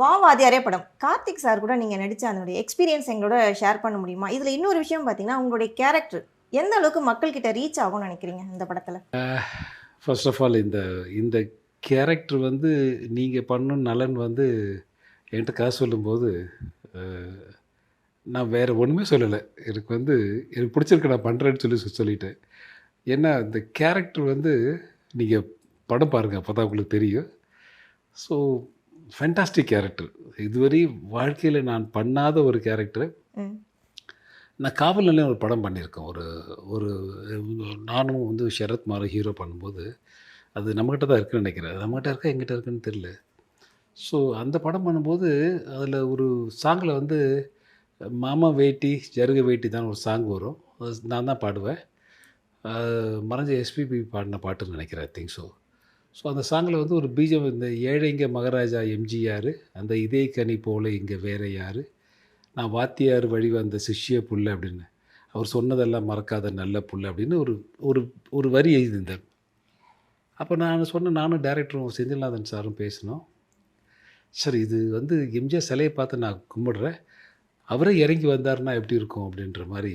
வா வாத்தியாரே படம். கார்த்திக் சார் கூட நீங்க நடிச்ச அதனுடைய எக்ஸ்பீரியன்ஸ் எங்களோட ஷேர் பண்ண முடியுமா? இதுல இன்னொரு விஷயம் பார்த்தீங்கன்னா, உங்களுடைய கேரக்டர் எந்த அளவுக்கு மக்கள் கிட்ட ரீச் ஆகும்னு நினைக்கிறீங்க இந்த படத்துல? ஃபர்ஸ்ட் ஆஃப் ஆல் இந்த இந்த கேரக்டர் வந்து நீங்க பண்ணணும் நலன் வந்து என்கிட்ட கதை சொல்லும்போது, அ நான் வேற ஒண்ணுமே சொல்லல. எனக்கு வந்து எனக்கு பிடிச்சிருக்கு நான் பண்றேன்னு சொல்லிட்டேன். ஏன்னா, இந்த கேரக்டர் வந்து நீங்க படம் பாருங்க. அப்பதான் உங்களுக்கு தெரியும். So fantastic character. இதுவரை வாழ்க்கையில நான் பண்ணாத ஒரு கேரக்டர். ம். நான் காவல் நிலையம் ஒரு படம் பண்ணியிருக்கேன். ஒரு ஒரு நானும் வந்து சரத்குமார் ஹீரோ பண்ணும்போது, அது நம்மகிட்ட தான் இருக்குன்னு நெனைக்கிறேன். நம்மகிட்ட இருக்கா, எங்கிட்ட இருக்குன்னு தெரியல. ஸோ அந்த படம் பண்ணும்போது, அதில ஒரு சாங்கில வந்து மாமா வேட்டி, ஜருக வேட்டி தான் ஒரு சாங் வரும். அது நான் தான் பாடுவேன். மறைஞ்ச எஸ்பிபி பாடின பாட்டுன்னு நெனைக்கிறேன். I think so. ஸோ அந்த சாங்கில வந்து ஒரு பீஜம் இந்த ஏழைங்க மகாராஜா எம்ஜிஆர், அந்த இதய கனி போல இங்க வேற யாரு, நான் வாத்தியார் வழி வந்த சிஷ்ய புள்ள அப்படின்னு. அவர் சொன்னதெல்லாம் மறக்காத நல்ல புள்ள அப்படின்னு ஒரு ஒரு ஒரு வரி எழுதியிருந்தேன். அப்ப நான் சொன்னேன் நானும் டைரக்டரும் செந்தில்நாதன் சாரும் பேசினோம். சார் இது வந்து எம்ஜிஆர் சிலைய பார்த்து நான் கும்பிடுறேன். அவரே இறங்கி வந்தாருன்னா எப்படி இருக்கும்? அப்படின்ற மாரி